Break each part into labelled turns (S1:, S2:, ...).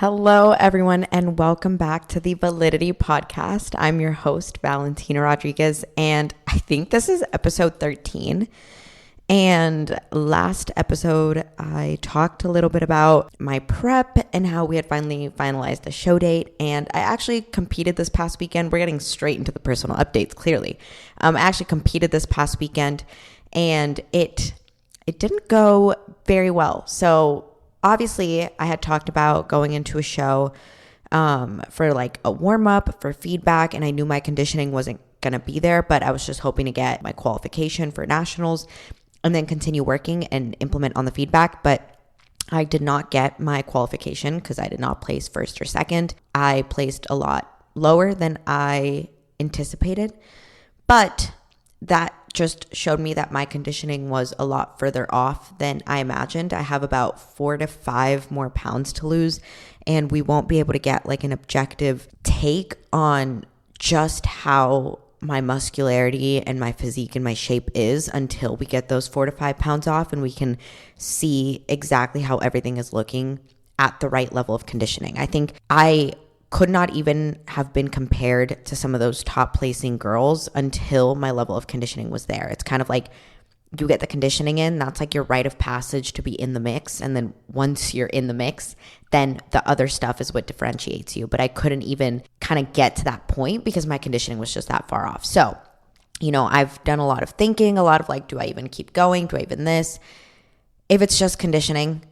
S1: Hello, everyone, and welcome back to the Validity Podcast. I'm your host, Valentina Rodriguez, and I think this is episode 13. And last episode, I talked a little bit about my prep and how we had finally finalized the show date. And I actually competed this past weekend. We're getting straight into the personal updates, clearly. I actually competed this past weekend, and it didn't go very well. So obviously, I had talked about going into a show for like a warm-up, for feedback, and I knew my conditioning wasn't going to be there, but I was just hoping to get my qualification for nationals and then continue working and implement on the feedback. But I did not get my qualification because I did not place first or second. I placed a lot lower than I anticipated, but that just showed me that my conditioning was a lot further off than I imagined. I have about 4 to 5 more pounds to lose, and we won't be able to get like an objective take on just how my muscularity and my physique and my shape is until we get those 4 to 5 pounds off and we can see exactly how everything is looking at the right level of conditioning. I think I could not even have been compared to some of those top placing girls until my level of conditioning was there. It's kind of like you get the conditioning in, that's like your rite of passage to be in the mix. And then once you're in the mix, then the other stuff is what differentiates you. But I couldn't even kind of get to that point because my conditioning was just that far off. So, I've done a lot of thinking, a lot of like, do I even keep going? Do I even this? If it's just conditioning,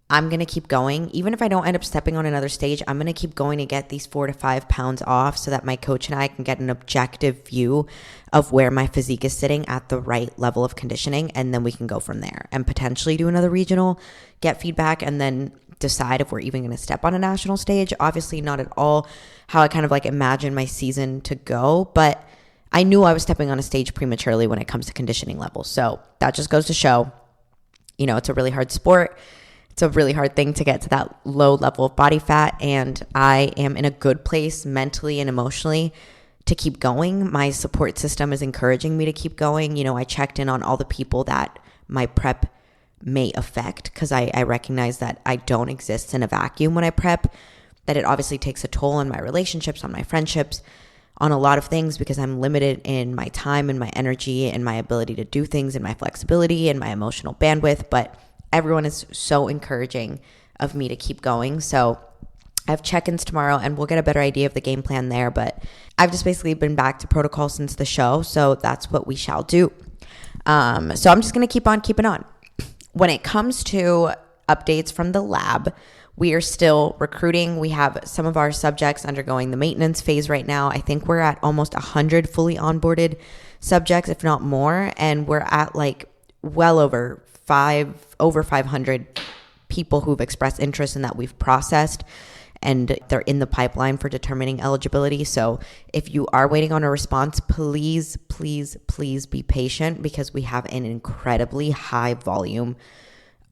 S1: I'm going to keep going. Even if I don't end up stepping on another stage, I'm going to keep going to get these 4 to 5 pounds off so that my coach and I can get an objective view of where my physique is sitting at the right level of conditioning. And then we can go from there and potentially do another regional, get feedback, and then decide if we're even going to step on a national stage. Obviously not at all how I kind of like imagine my season to go, but I knew I was stepping on a stage prematurely when it comes to conditioning levels. So that just goes to show, it's a really hard sport. It's a really hard thing to get to that low level of body fat, and I am in a good place mentally and emotionally to keep going. My support system is encouraging me to keep going. I checked in on all the people that my prep may affect because I recognize that I don't exist in a vacuum when I prep, that it obviously takes a toll on my relationships, on my friendships, on a lot of things because I'm limited in my time and my energy and my ability to do things and my flexibility and my emotional bandwidth, but everyone is so encouraging of me to keep going. So I have check-ins tomorrow and we'll get a better idea of the game plan there. But I've just basically been back to protocol since the show. So that's what we shall do. So I'm just going to keep on keeping on. When it comes to updates from the lab, we are still recruiting. We have some of our subjects undergoing the maintenance phase right now. I think we're at almost 100 fully onboarded subjects, if not more. And we're at like well over 500 people who've expressed interest in that we've processed, and they're in the pipeline for determining eligibility. So if you are waiting on a response, please be patient because we have an incredibly high volume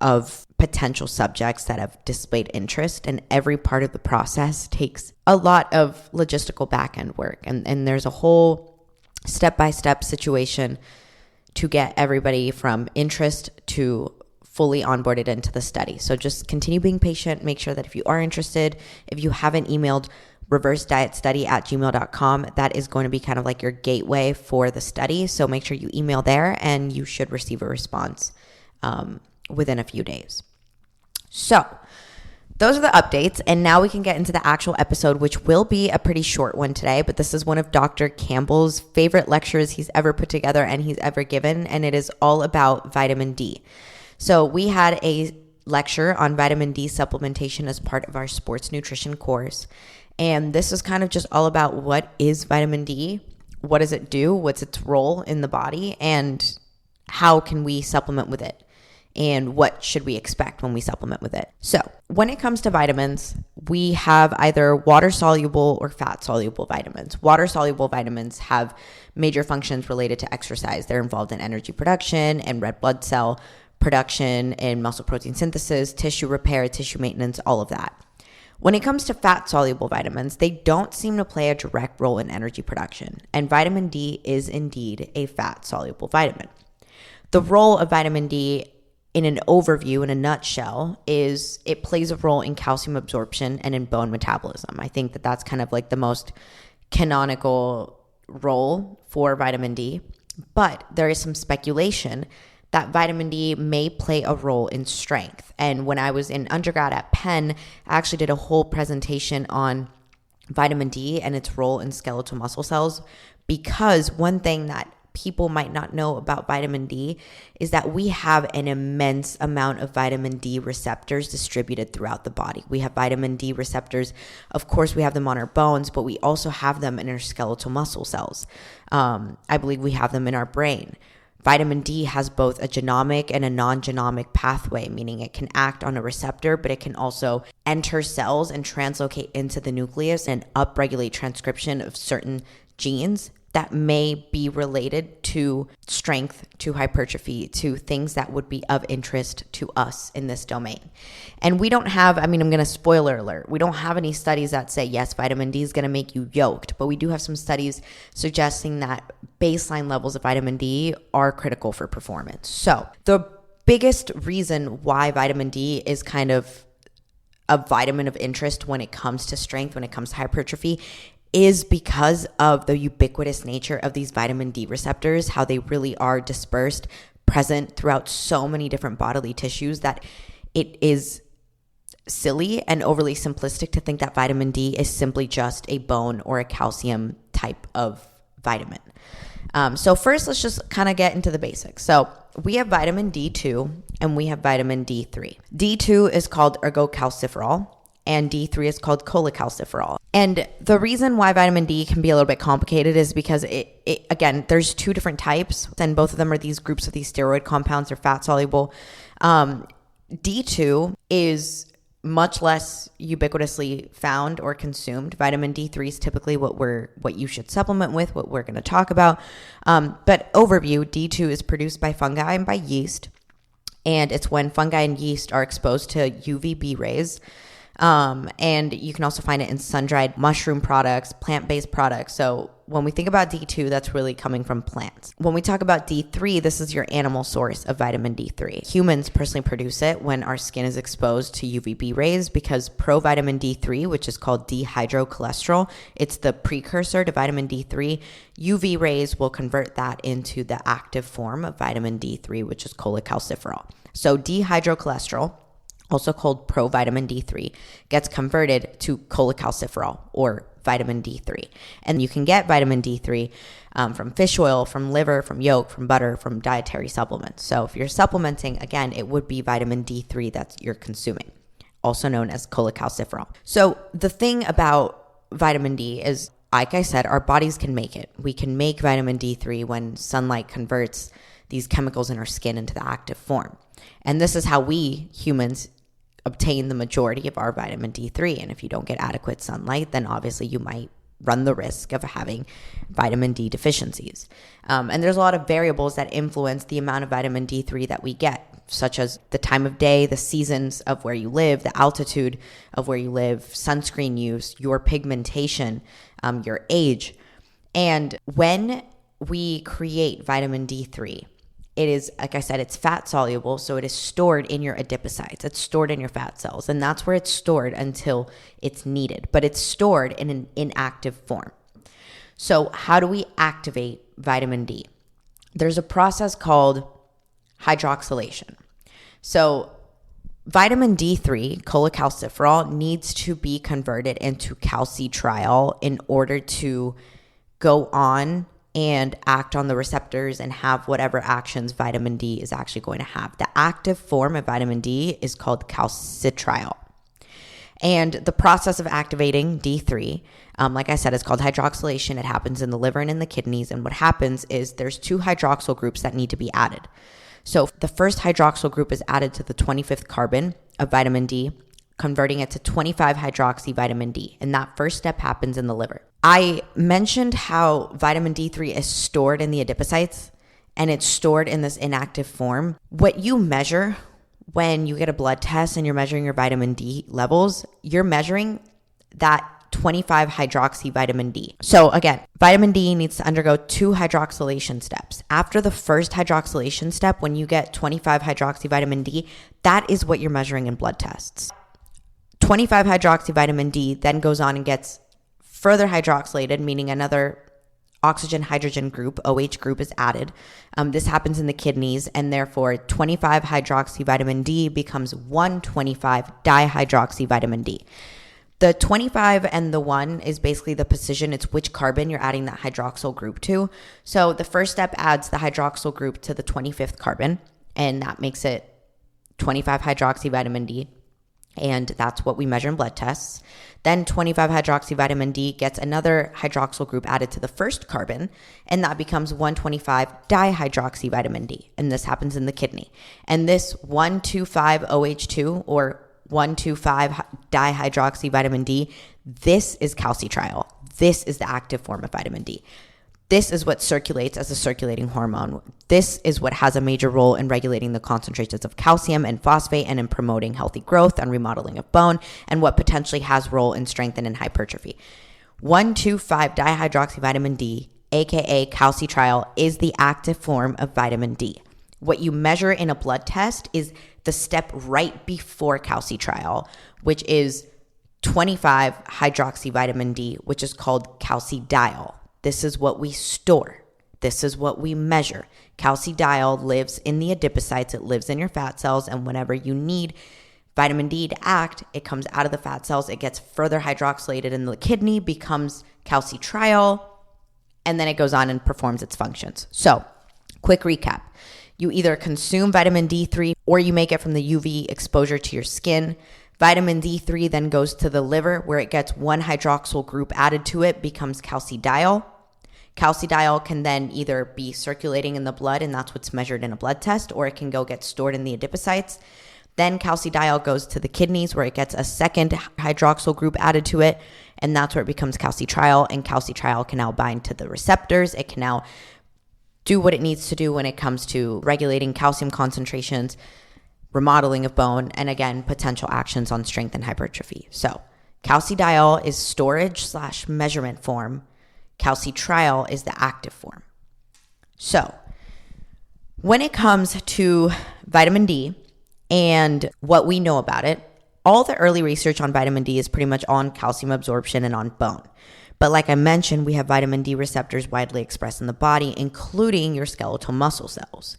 S1: of potential subjects that have displayed interest, and every part of the process takes a lot of logistical back-end work. And there's a whole step-by-step situation to get everybody from interest to fully onboarded into the study. So just continue being patient. Make sure that if you are interested, if you haven't emailed reversedietstudy@gmail.com, that is going to be kind of like your gateway for the study. So make sure you email there and you should receive a response within a few days. So those are the updates, and now we can get into the actual episode, which will be a pretty short one today, but this is one of Dr. Campbell's favorite lectures he's ever put together and he's ever given, and it is all about vitamin D. So we had a lecture on vitamin D supplementation as part of our sports nutrition course, and this is kind of just all about what is vitamin D, what does it do, what's its role in the body, and how can we supplement with it. And what should we expect when we supplement with it? So when it comes to vitamins, we have either water-soluble or fat-soluble vitamins. Water-soluble vitamins have major functions related to exercise. They're involved in energy production and red blood cell production and muscle protein synthesis, tissue repair, tissue maintenance, all of that. When it comes to fat-soluble vitamins, they don't seem to play a direct role in energy production. And vitamin D is indeed a fat-soluble vitamin. The role of vitamin D in an overview, in a nutshell, is it plays a role in calcium absorption and in bone metabolism. I think that that's kind of like the most canonical role for vitamin D. But there is some speculation that vitamin D may play a role in strength. And when I was in undergrad at Penn, I actually did a whole presentation on vitamin D and its role in skeletal muscle cells, because one thing that people might not know about vitamin D is that we have an immense amount of vitamin D receptors distributed throughout the body. We have vitamin D receptors. Of course, we have them on our bones, but we also have them in our skeletal muscle cells. I believe we have them in our brain. Vitamin D has both a genomic and a non-genomic pathway, meaning it can act on a receptor, but it can also enter cells and translocate into the nucleus and upregulate transcription of certain genes that may be related to strength, to hypertrophy, to things that would be of interest to us in this domain. And we don't have, I'm going to spoiler alert, we don't have any studies that say, yes, vitamin D is going to make you yoked, but we do have some studies suggesting that baseline levels of vitamin D are critical for performance. So the biggest reason why vitamin D is kind of a vitamin of interest when it comes to strength, when it comes to hypertrophy, is because of the ubiquitous nature of these vitamin D receptors, how they really are dispersed, present throughout so many different bodily tissues, that it is silly and overly simplistic to think that vitamin D is simply just a bone or a calcium type of vitamin. So first, let's just kind of get into the basics. So we have vitamin D2 and we have vitamin D3. D2 is called ergocalciferol, and D3 is called cholecalciferol. And the reason why vitamin D can be a little bit complicated is because it again, there's two different types, and both of them are these groups of these steroid compounds. They're fat soluble. D2 is much less ubiquitously found or consumed. Vitamin D3 is typically what you should supplement with, what we're going to talk about. But overview, D2 is produced by fungi and by yeast, and it's when fungi and yeast are exposed to UVB rays. And you can also find it in sun-dried mushroom products, plant-based products. So when we think about D2, that's really coming from plants. When we talk about D3, this is your animal source of vitamin D3. Humans personally produce it when our skin is exposed to UVB rays, because provitamin D3, which is called dehydrocholesterol, it's the precursor to vitamin D3. UV rays will convert that into the active form of vitamin D3, which is cholecalciferol. So dehydrocholesterol, also called provitamin D3, gets converted to cholecalciferol, or vitamin D3. And you can get vitamin D3 from fish oil, from liver, from yolk, from butter, from dietary supplements. So if you're supplementing, again, it would be vitamin D3 that you're consuming, also known as cholecalciferol. So the thing about vitamin D is, like I said, our bodies can make it. We can make vitamin D3 when sunlight converts these chemicals in our skin into the active form. And this is how we humans obtain the majority of our vitamin D3. And if you don't get adequate sunlight, then obviously you might run the risk of having vitamin D deficiencies. And there's a lot of variables that influence the amount of vitamin D3 that we get, such as the time of day, the seasons of where you live, the altitude of where you live, sunscreen use, your pigmentation, your age. And when we create vitamin D3, it is, like I said, it's fat soluble, so it is stored in your adipocytes. It's stored in your fat cells, and that's where it's stored until it's needed. But it's stored in an inactive form. So how do we activate vitamin D? There's a process called hydroxylation. So vitamin D3, cholecalciferol, needs to be converted into calcitriol in order to go on and act on the receptors and have whatever actions vitamin D is actually going to have. The active form of vitamin D is called calcitriol. And the process of activating D3, like I said, is called hydroxylation. It happens in the liver and in the kidneys. And what happens is there's two hydroxyl groups that need to be added. So the first hydroxyl group is added to the 25th carbon of vitamin D, converting it to 25-hydroxy vitamin D. And that first step happens in the liver. I mentioned how vitamin D3 is stored in the adipocytes, and it's stored in this inactive form. What you measure when you get a blood test and you're measuring your vitamin D levels, you're measuring that 25 hydroxy vitamin D. So again, vitamin D needs to undergo 2 hydroxylation steps. After the first hydroxylation step, when you get 25 hydroxy vitamin D, that is what you're measuring in blood tests. 25 hydroxy vitamin D then goes on and gets further hydroxylated, meaning another oxygen-hydrogen group, OH group, is added. This happens in the kidneys, and therefore 25 hydroxy vitamin D becomes 125 dihydroxy vitamin D. The 25 and the 1 is basically the position. It's which carbon you're adding that hydroxyl group to. So the first step adds the hydroxyl group to the 25th carbon, and that makes it 25 hydroxy vitamin D. And that's what we measure in blood tests. Then 25 hydroxy vitamin D gets another hydroxyl group added to the first carbon, and that becomes 125 dihydroxy vitamin D. And this happens in the kidney. And this 125-OH2 or 125 dihydroxy vitamin D, this is calcitriol. This is the active form of vitamin D. This is what circulates as a circulating hormone. This is what has a major role in regulating the concentrations of calcium and phosphate and in promoting healthy growth and remodeling of bone, and what potentially has role in strengthening and hypertrophy. 125 dihydroxy vitamin D, aka calcitriol, is the active form of vitamin D. What you measure in a blood test is the step right before calcitriol, which is 25 hydroxy vitamin D, which is called calcidiol. This is what we store. This is what we measure. Calcidiol lives in the adipocytes. It lives in your fat cells. And whenever you need vitamin D to act, it comes out of the fat cells. It gets further hydroxylated in the kidney, becomes calcitriol, and then it goes on and performs its functions. So, quick recap. You either consume vitamin D3 or you make it from the UV exposure to your skin. Vitamin D3 then goes to the liver where it gets 1 hydroxyl group added to it, becomes calcidiol. Calcidiol can then either be circulating in the blood, and that's what's measured in a blood test, or it can go get stored in the adipocytes. Then calcidiol goes to the kidneys where it gets a second hydroxyl group added to it, and that's where it becomes calcitriol, and calcitriol can now bind to the receptors. It can now do what it needs to do when it comes to regulating calcium concentrations, remodeling of bone, and again, potential actions on strength and hypertrophy. So calcidiol is storage/measurement form. Calcitriol is the active form. So when it comes to vitamin D and what we know about it, all the early research on vitamin D is pretty much on calcium absorption and on bone. But like I mentioned, we have vitamin D receptors widely expressed in the body, including your skeletal muscle cells.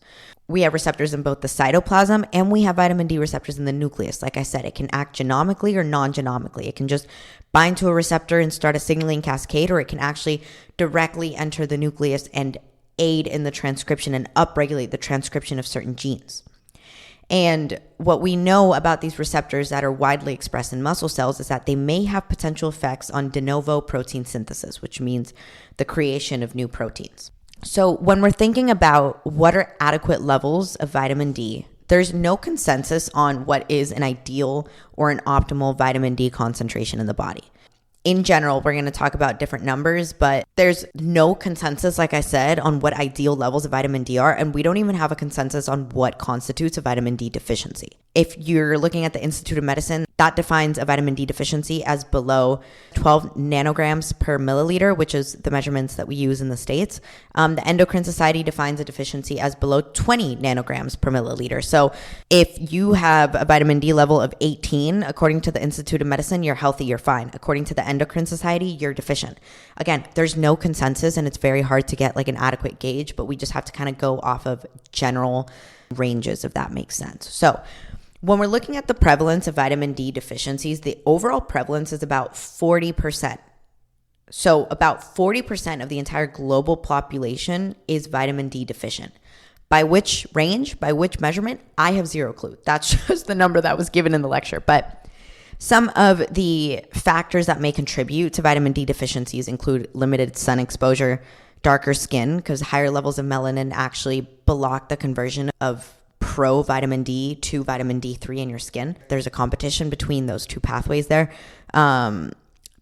S1: We have receptors in both the cytoplasm, and we have vitamin D receptors in the nucleus. Like I said, it can act genomically or non-genomically. It can just bind to a receptor and start a signaling cascade, or it can actually directly enter the nucleus and aid in the transcription and upregulate the transcription of certain genes. And what we know about these receptors that are widely expressed in muscle cells is that they may have potential effects on de novo protein synthesis, which means the creation of new proteins. So when we're thinking about what are adequate levels of vitamin D, there's no consensus on what is an ideal or an optimal vitamin D concentration in the body. In general, we're going to talk about different numbers, but there's no consensus, like I said, on what ideal levels of vitamin D are, and we don't even have a consensus on what constitutes a vitamin D deficiency. If you're looking at the Institute of Medicine, that defines a vitamin D deficiency as below 12 nanograms per milliliter, which is the measurements that we use in the States. The Endocrine Society defines a deficiency as below 20 nanograms per milliliter. So if you have a vitamin D level of 18, according to the Institute of Medicine, you're healthy, you're fine. According to the Endocrine Society, you're deficient. Again, there's no consensus, and it's very hard to get like an adequate gauge, but we just have to kind of go off of general ranges, if that makes sense. So when we're looking at the prevalence of vitamin D deficiencies, the overall prevalence is about 40%. So about 40% of the entire global population is vitamin D deficient. By which range, by which measurement, I have zero clue. That's just the number that was given in the lecture. But some of the factors that may contribute to vitamin D deficiencies include limited sun exposure, darker skin, because higher levels of melanin actually block the conversion of pro-vitamin D to vitamin D3 in your skin. There's a competition between those two pathways there.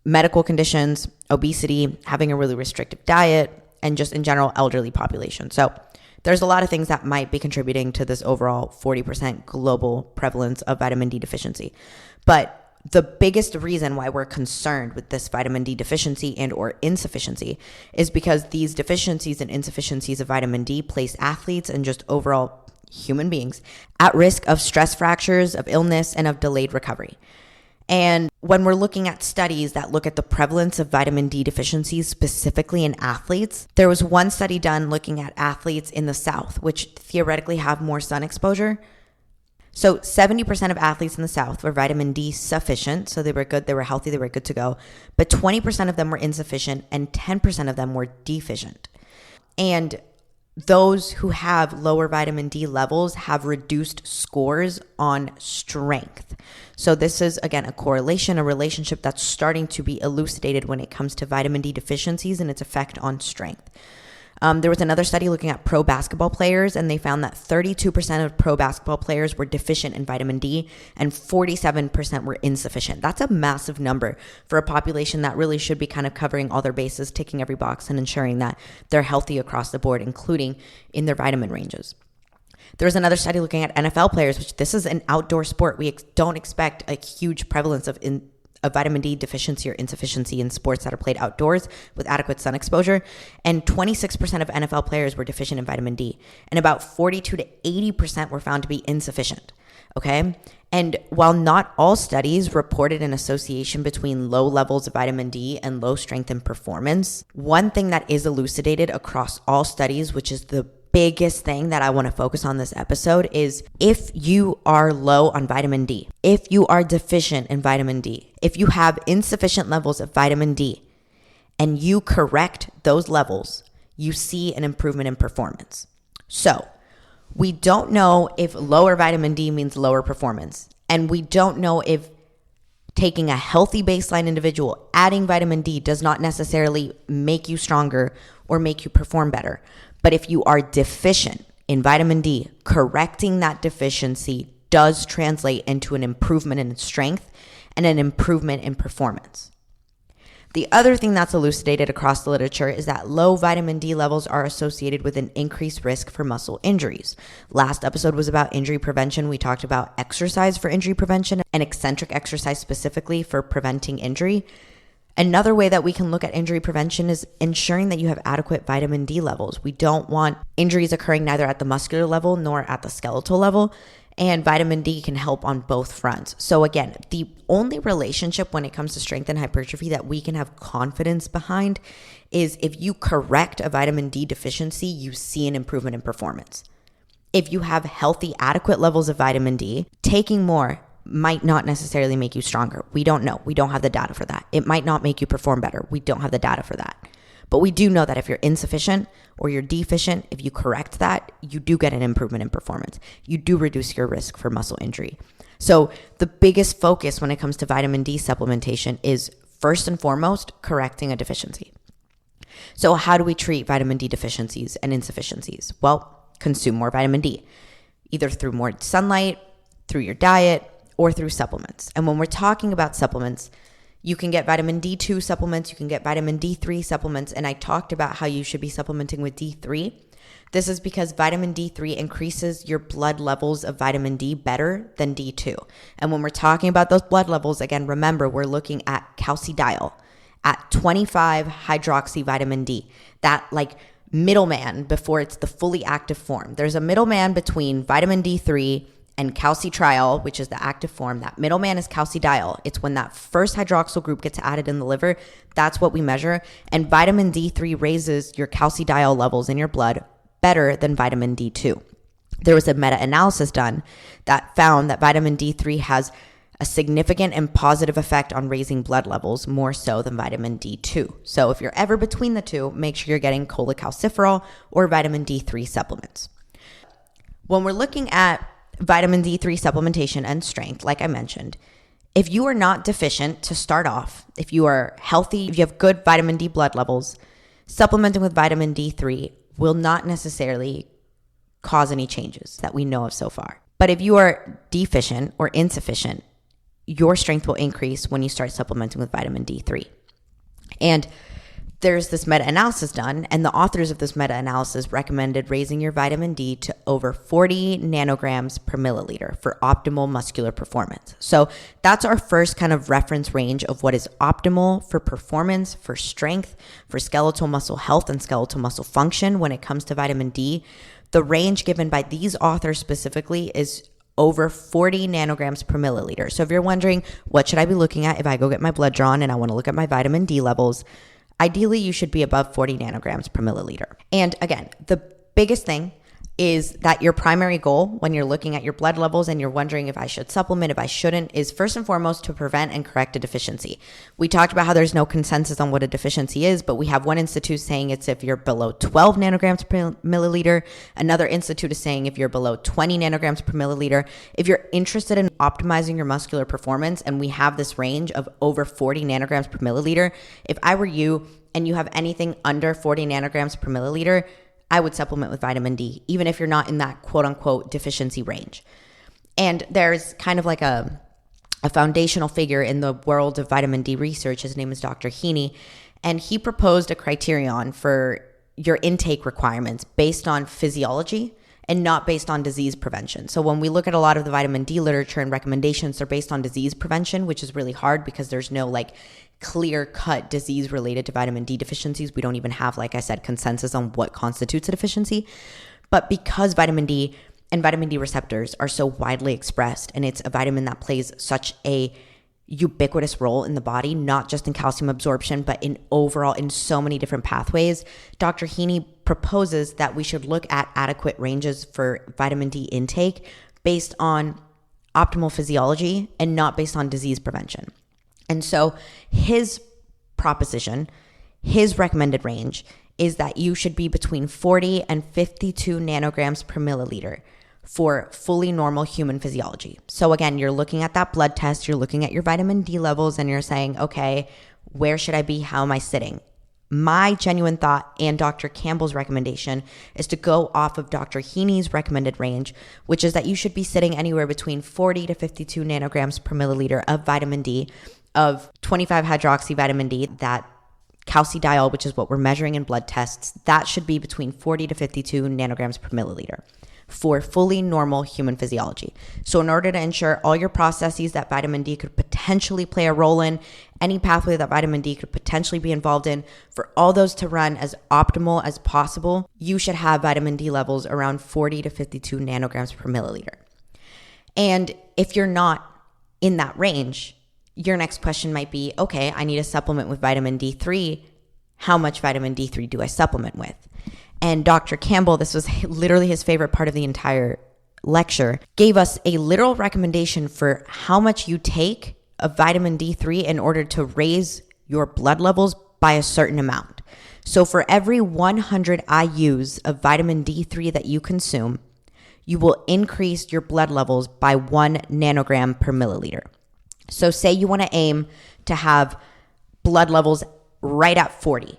S1: Medical conditions, obesity, having a really restrictive diet, and just in general, elderly population. So there's a lot of things that might be contributing to this overall 40% global prevalence of vitamin D deficiency. But the biggest reason why we're concerned with this vitamin D deficiency and or insufficiency is because these deficiencies and insufficiencies of vitamin D place athletes and just overall human beings at risk of stress fractures, of illness, and of delayed recovery. And when we're looking at studies that look at the prevalence of vitamin D deficiencies specifically in athletes, there was one study done looking at athletes in the South, which theoretically have more sun exposure. So 70% of athletes in the South were vitamin D sufficient. So they were good, they were healthy, they were good to go. But 20% of them were insufficient and 10% of them were deficient. And those who have lower vitamin D levels have reduced scores on strength. So this is, again, a correlation, a relationship that's starting to be elucidated when it comes to vitamin D deficiencies and its effect on strength. There was another study looking at pro basketball players, and they found that 32% of pro basketball players were deficient in vitamin D and 47% were insufficient. That's a massive number for a population that really should be kind of covering all their bases, ticking every box, and ensuring that they're healthy across the board, including in their vitamin ranges. There was another study looking at NFL players, which this is an outdoor sport. We don't expect a huge prevalence of vitamin D deficiency or insufficiency in sports that are played outdoors with adequate sun exposure. And 26% of NFL players were deficient in vitamin D. And about 42 to 80% were found to be insufficient. Okay. And while not all studies reported an association between low levels of vitamin D and low strength and performance, one thing that is elucidated across all studies, which is the biggest thing that I want to focus on this episode, is if you are low on vitamin D, if you are deficient in vitamin D, if you have insufficient levels of vitamin D and you correct those levels, you see an improvement in performance. So we don't know if lower vitamin D means lower performance. And we don't know if taking a healthy baseline individual, adding vitamin D does not necessarily make you stronger or make you perform better. But if you are deficient in vitamin D, correcting that deficiency does translate into an improvement in strength and an improvement in performance. The other thing that's elucidated across the literature is that low vitamin D levels are associated with an increased risk for muscle injuries. Last episode was about injury prevention. We talked about exercise for injury prevention and eccentric exercise specifically for preventing injury. Another way that we can look at injury prevention is ensuring that you have adequate vitamin D levels. We don't want injuries occurring neither at the muscular level nor at the skeletal level, and vitamin D can help on both fronts. So again, the only relationship when it comes to strength and hypertrophy that we can have confidence behind is if you correct a vitamin D deficiency, you see an improvement in performance. If you have healthy, adequate levels of vitamin D, taking more might not necessarily make you stronger. We don't know. We don't have the data for that. It might not make you perform better. We don't have the data for that. But we do know that if you're insufficient or you're deficient, if you correct that, you do get an improvement in performance. You do reduce your risk for muscle injury. So the biggest focus when it comes to vitamin D supplementation is first and foremost correcting a deficiency. So how do we treat vitamin D deficiencies and insufficiencies? Well, consume more vitamin D, either through more sunlight, through your diet, or through supplements. And when we're talking about supplements, you can get vitamin D2 supplements, you can get vitamin D3 supplements, and I talked about how you should be supplementing with D3. This is because vitamin D3 increases your blood levels of vitamin D better than D2. And when we're talking about those blood levels, again, remember, we're looking at calcidiol at 25 hydroxy vitamin D, that like middleman before it's the fully active form. There's a middleman between vitamin D3 and calcitriol, which is the active form. That middleman is calcidiol. It's when that first hydroxyl group gets added in the liver. That's what we measure. And vitamin D3 raises your calcidiol levels in your blood better than vitamin D2. There was a meta-analysis done that found that vitamin D3 has a significant and positive effect on raising blood levels more so than vitamin D2. So if you're ever between the two, make sure you're getting cholecalciferol or vitamin D3 supplements. When we're looking at vitamin D3 supplementation and strength, like I mentioned, if you are not deficient to start off, if you are healthy, if you have good vitamin D blood levels, supplementing with vitamin D3 will not necessarily cause any changes that we know of so far. But if you are deficient or insufficient, your strength will increase when you start supplementing with vitamin D3. And there's this meta-analysis done, and the authors of this meta-analysis recommended raising your vitamin D to over 40 nanograms per milliliter for optimal muscular performance. So that's our first kind of reference range of what is optimal for performance, for strength, for skeletal muscle health and skeletal muscle function when it comes to vitamin D. The range given by these authors specifically is over 40 nanograms per milliliter. So if you're wondering, what should I be looking at if I go get my blood drawn and I want to look at my vitamin D levels? Ideally, you should be above 40 nanograms per milliliter. And again, the biggest thing is that your primary goal when you're looking at your blood levels and you're wondering if I should supplement, if I shouldn't, is first and foremost to prevent and correct a deficiency. We talked about how there's no consensus on what a deficiency is, but we have one institute saying it's if you're below 12 nanograms per milliliter. Another institute is saying if you're below 20 nanograms per milliliter. If you're interested in optimizing your muscular performance, and we have this range of over 40 nanograms per milliliter, if I were you and you have anything under 40 nanograms per milliliter, I would supplement with vitamin D, even if you're not in that quote unquote deficiency range. And there's kind of like a foundational figure in the world of vitamin D research. His name is Dr. Heaney, and he proposed a criterion for your intake requirements based on physiology and not based on disease prevention. So when we look at a lot of the vitamin D literature and recommendations, they're based on disease prevention, which is really hard because there's no like clear-cut disease related to vitamin D deficiencies. We don't even have, like I said, consensus on what constitutes a deficiency. But because vitamin D and vitamin D receptors are so widely expressed, and it's a vitamin that plays such a ubiquitous role in the body, not just in calcium absorption, but in overall in so many different pathways, Dr. Heaney proposes that we should look at adequate ranges for vitamin D intake based on optimal physiology and not based on disease prevention. And so his proposition, his recommended range is that you should be between 40 and 52 nanograms per milliliter for fully normal human physiology. So again, you're looking at that blood test, you're looking at your vitamin D levels, and you're saying, okay, where should I be? How am I sitting? My genuine thought and Dr. Campbell's recommendation is to go off of Dr. Heaney's recommended range, which is that you should be sitting anywhere between 40 to 52 nanograms per milliliter of vitamin D, of 25-hydroxy vitamin D, that calcidiol, which is what we're measuring in blood tests, that should be between 40 to 52 nanograms per milliliter for fully normal human physiology. So in order to ensure all your processes that vitamin D could potentially play a role in, any pathway that vitamin D could potentially be involved in, for all those to run as optimal as possible, you should have vitamin D levels around 40 to 52 nanograms per milliliter. And if you're not in that range, your next question might be, okay, I need a supplement with vitamin D3. How much vitamin D3 do I supplement with? And Dr. Campbell, this was literally his favorite part of the entire lecture, gave us a literal recommendation for how much you take of vitamin D3 in order to raise your blood levels by a certain amount. So for every 100 IUs of vitamin D3 that you consume, you will increase your blood levels by 1 nanogram per milliliter. So say you want to aim to have blood levels right at 40,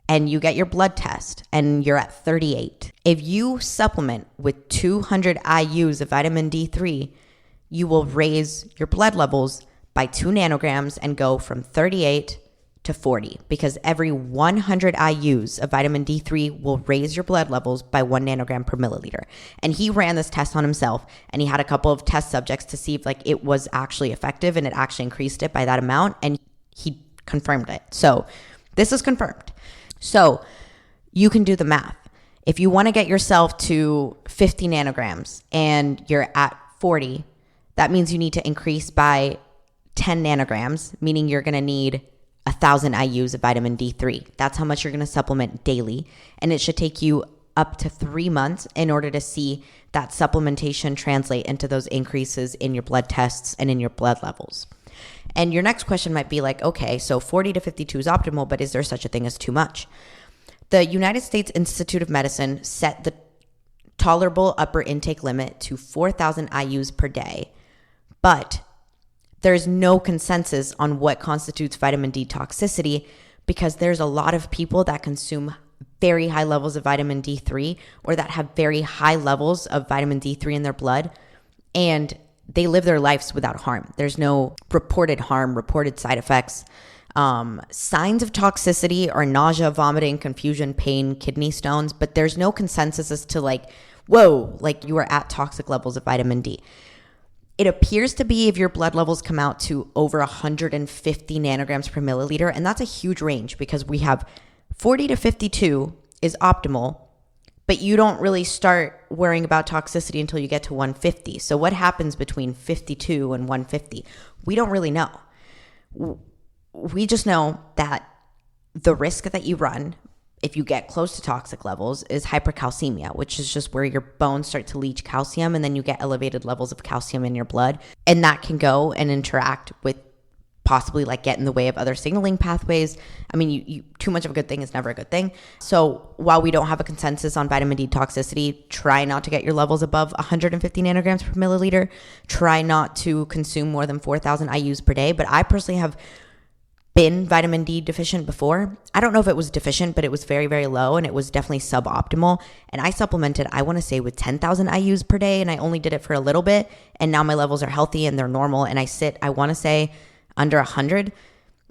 S1: and you get your blood test and you're at 38. If you supplement with 200 IUs of vitamin D3, you will raise your blood levels by 2 nanograms and go from 38 to 40, because every 100 IUs of vitamin D3 will raise your blood levels by 1 nanogram per milliliter. And he ran this test on himself, and he had a couple of test subjects to see if like it was actually effective, and it actually increased it by that amount, and he confirmed it. So this is confirmed. So you can do the math. If you want to get yourself to 50 nanograms and you're at 40, that means you need to increase by 10 nanograms, meaning you're going to need 1,000 IUs of vitamin D3. That's how much you're going to supplement daily. And it should take you up to 3 months in order to see that supplementation translate into those increases in your blood tests and in your blood levels. And your next question might be like, okay, so 40 to 52 is optimal, but is there such a thing as too much? The United States Institute of Medicine set the tolerable upper intake limit to 4,000 IUs per day, but there's no consensus on what constitutes vitamin D toxicity, because there's a lot of people that consume very high levels of vitamin D3 or that have very high levels of vitamin D3 in their blood, and they live their lives without harm. There's no reported harm, reported side effects. Signs of toxicity are nausea, vomiting, confusion, pain, kidney stones, but there's no consensus as to like, whoa, like you are at toxic levels of vitamin D. It appears to be if your blood levels come out to over 150 nanograms per milliliter, and that's a huge range because we have 40 to 52 is optimal, but you don't really start worrying about toxicity until you get to 150. So what happens between 52 and 150? We don't really know. We just know that the risk that you run if you get close to toxic levels is hypercalcemia, which is just where your bones start to leach calcium and then you get elevated levels of calcium in your blood. And that can go and interact with possibly like get in the way of other signaling pathways. I mean, you too much of a good thing is never a good thing. So while we don't have a consensus on vitamin D toxicity, try not to get your levels above 150 nanograms per milliliter. Try not to consume more than 4,000 IUs per day. But I personally have been vitamin D deficient before. I don't know if it was deficient, but it was very, very low and it was definitely suboptimal. And I supplemented, I want to say with 10,000 IUs per day, and I only did it for a little bit. And now my levels are healthy and they're normal. And I want to say under 100.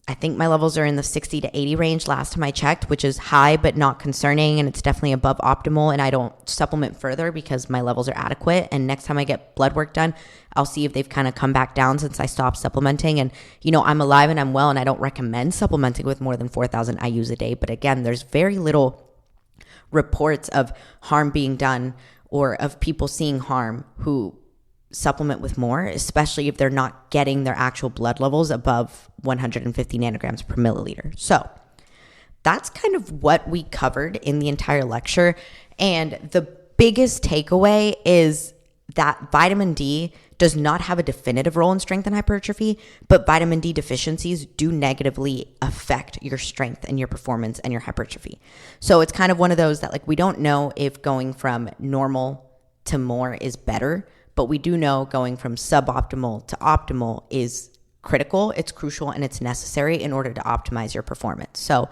S1: I think my levels are in the 60 to 80 range last time I checked, which is high but not concerning, and it's definitely above optimal, and I don't supplement further because my levels are adequate. And next time I get blood work done, I'll see if they've kind of come back down since I stopped supplementing. And I'm alive and I'm well, and I don't recommend supplementing with more than 4,000 IUs a day. But again, there's very little reports of harm being done or of people seeing harm who supplement with more, especially if they're not getting their actual blood levels above 150 nanograms per milliliter. So that's kind of what we covered in the entire lecture. And the biggest takeaway is that vitamin D does not have a definitive role in strength and hypertrophy, but vitamin D deficiencies do negatively affect your strength and your performance and your hypertrophy. So it's kind of one of those that like we don't know if going from normal to more is better, but we do know going from suboptimal to optimal is critical, it's crucial, and it's necessary in order to optimize your performance. So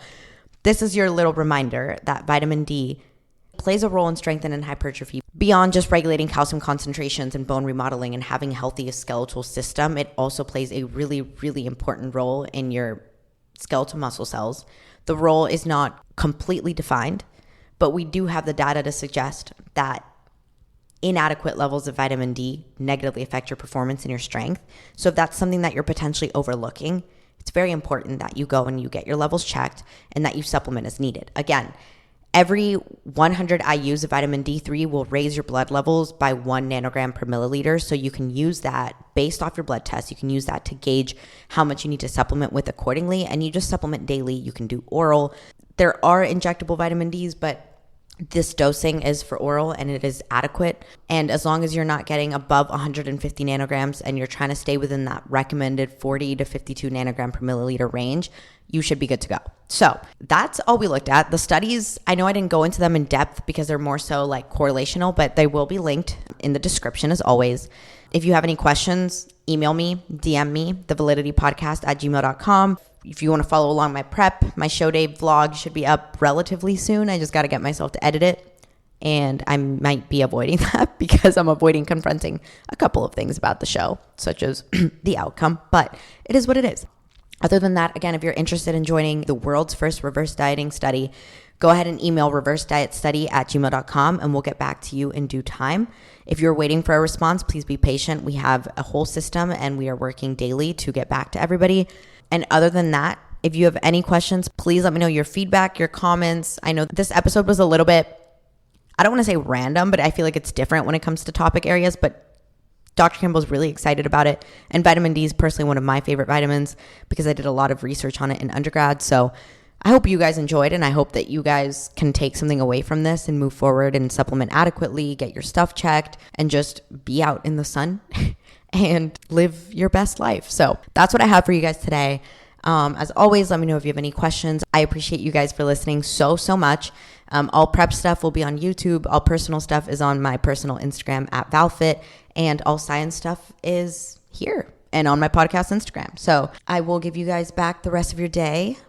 S1: this is your little reminder that vitamin D plays a role in strength and in hypertrophy. Beyond just regulating calcium concentrations and bone remodeling and having a healthy skeletal system, it also plays a really, really important role in your skeletal muscle cells. The role is not completely defined, but we do have the data to suggest that inadequate levels of vitamin D negatively affect your performance and your strength. So if that's something that you're potentially overlooking, it's very important that you go and you get your levels checked and that you supplement as needed. Again, every 100 IUs of vitamin D3 will raise your blood levels by 1 nanogram per milliliter. So you can use that based off your blood test. You can use that to gauge how much you need to supplement with accordingly. And you just supplement daily. You can do oral. There are injectable vitamin Ds, but this dosing is for oral and it is adequate. And as long as you're not getting above 150 nanograms and you're trying to stay within that recommended 40 to 52 nanogram per milliliter range, you should be good to go. So that's all we looked at. The studies, I know I didn't go into them in depth because they're more so like correlational, but they will be linked in the description as always. If you have any questions, email me, DM me, thevaliditypodcast@gmail.com. If you want to follow along my prep, my show day vlog should be up relatively soon. I just got to get myself to edit it. And I might be avoiding that because I'm avoiding confronting a couple of things about the show, such as the outcome. But it is what it is. Other than that, again, if you're interested in joining the world's first reverse dieting study, go ahead and email reversedietstudy@gmail.com and we'll get back to you in due time. If you're waiting for a response, please be patient. We have a whole system and we are working daily to get back to everybody. And other than that, if you have any questions, please let me know your feedback, your comments. I know this episode was a little bit, I don't want to say random, but I feel like it's different when it comes to topic areas. But Dr. Campbell's really excited about it. And vitamin D is personally one of my favorite vitamins because I did a lot of research on it in undergrad. So I hope you guys enjoyed, and I hope that you guys can take something away from this and move forward and supplement adequately, get your stuff checked, and just be out in the sun and live your best life. So that's what I have for you guys today. As always, let me know if you have any questions. I appreciate you guys for listening so much. All prep stuff will be on YouTube. All personal stuff is on my personal Instagram @VallFitt, and all science stuff is here and on my podcast Instagram. So I will give you guys back the rest of your day.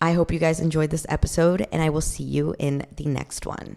S1: I hope you guys enjoyed this episode, and I will see you in the next one.